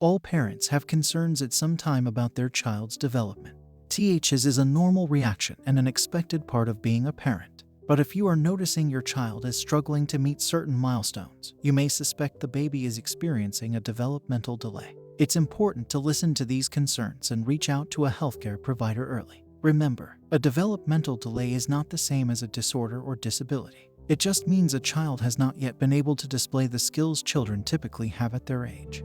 All parents have concerns at some time about their child's development. This is a normal reaction and an expected part of being a parent. But if you are noticing your child is struggling to meet certain milestones, you may suspect the baby is experiencing a developmental delay. It's important to listen to these concerns and reach out to a healthcare provider early. Remember, a developmental delay is not the same as a disorder or disability. It just means a child has not yet been able to display the skills children typically have at their age.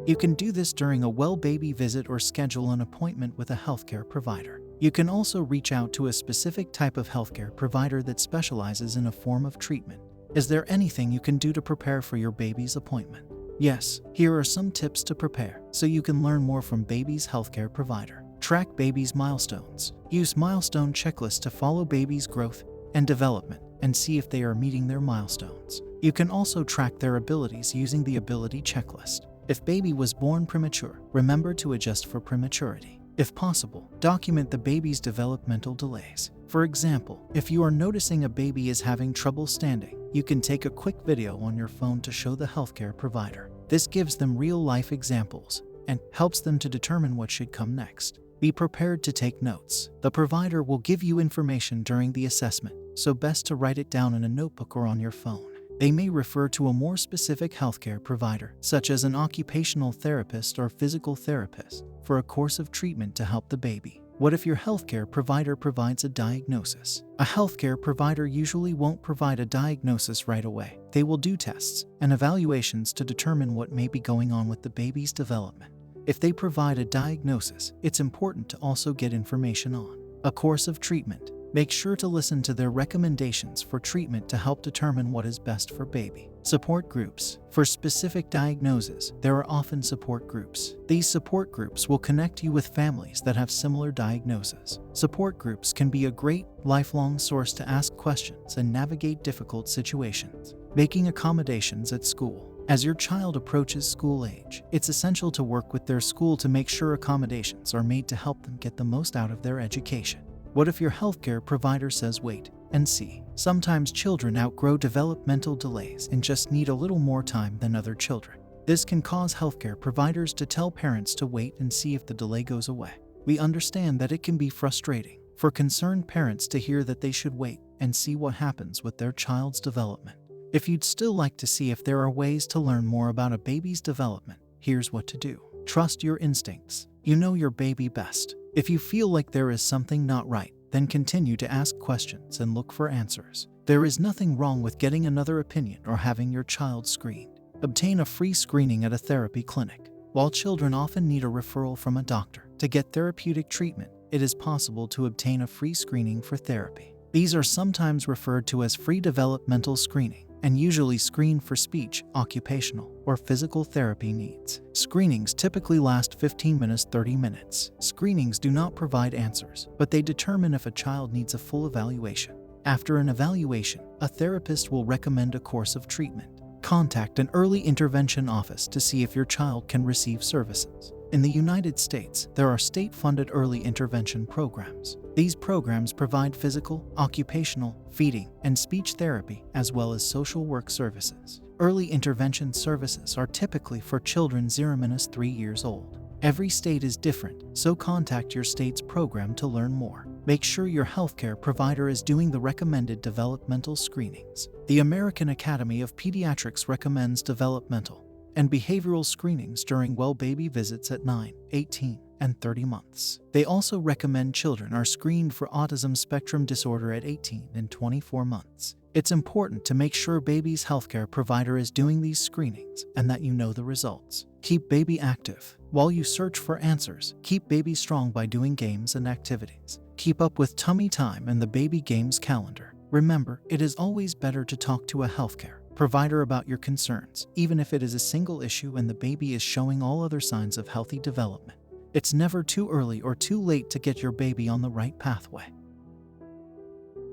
You can do this during a well baby visit or schedule an appointment with a healthcare provider. You can also reach out to a specific type of healthcare provider that specializes in a form of treatment. Is there anything you can do to prepare for your baby's appointment? Yes, here are some tips to prepare so you can learn more from baby's healthcare provider. Track baby's milestones. Use milestone checklists to follow baby's growth and development and see if they are meeting their milestones. You can also track their abilities using the ability checklist. If baby was born premature, remember to adjust for prematurity. If possible, document the baby's developmental delays. For example, if you are noticing a baby is having trouble standing, you can take a quick video on your phone to show the healthcare provider. This gives them real-life examples and helps them to determine what should come next. Be prepared to take notes. The provider will give you information during the assessment, so best to write it down in a notebook or on your phone. They may refer to a more specific healthcare provider, such as an occupational therapist or physical therapist, for a course of treatment to help the baby. What if your healthcare provider provides a diagnosis? A healthcare provider usually won't provide a diagnosis right away. They will do tests and evaluations to determine what may be going on with the baby's development. If they provide a diagnosis, it's important to also get information on a course of treatment. Make sure to listen to their recommendations for treatment to help determine what is best for baby. Support groups. For specific diagnoses, there are often support groups. These support groups will connect you with families that have similar diagnoses. Support groups can be a great, lifelong source to ask questions and navigate difficult situations. Making accommodations at school. As your child approaches school age, it's essential to work with their school to make sure accommodations are made to help them get the most out of their education. What if your healthcare provider says wait and see? Sometimes children outgrow developmental delays and just need a little more time than other children. This can cause healthcare providers to tell parents to wait and see if the delay goes away. We understand that it can be frustrating for concerned parents to hear that they should wait and see what happens with their child's development. If you'd still like to see if there are ways to learn more about a baby's development, here's what to do. Trust your instincts. You know your baby best. If you feel like there is something not right, then continue to ask questions and look for answers. There is nothing wrong with getting another opinion or having your child screened. Obtain a free screening at a therapy clinic. While children often need a referral from a doctor to get therapeutic treatment, it is possible to obtain a free screening for therapy. These are sometimes referred to as free developmental screening and usually screen for speech, occupational, or physical therapy needs. Screenings typically last 15 minutes, 30 minutes. Screenings do not provide answers, but they determine if a child needs a full evaluation. After an evaluation, a therapist will recommend a course of treatment. Contact an early intervention office to see if your child can receive services. In the United States, there are state-funded early intervention programs. These programs provide physical, occupational, feeding, and speech therapy, as well as social work services. Early intervention services are typically for children 0-3 years old. Every state is different, so contact your state's program to learn more. Make sure your healthcare provider is doing the recommended developmental screenings. The American Academy of Pediatrics recommends developmental and behavioral screenings during well baby visits at 9, 18, and 30 months. They also recommend children are screened for autism spectrum disorder at 18 and 24 months. It's important to make sure baby's healthcare provider is doing these screenings and that you know the results. Keep baby active. While you search for answers, keep baby strong by doing games and activities. Keep up with tummy time and the baby games calendar. Remember, it is always better to talk to a healthcare provider about your concerns, even if it is a single issue and the baby is showing all other signs of healthy development. It's never too early or too late to get your baby on the right pathway.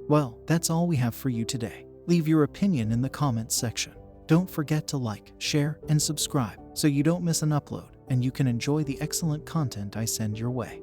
Well, that's all we have for you today. Leave your opinion in the comments section. Don't forget to like, share, and subscribe so you don't miss an upload and you can enjoy the excellent content I send your way.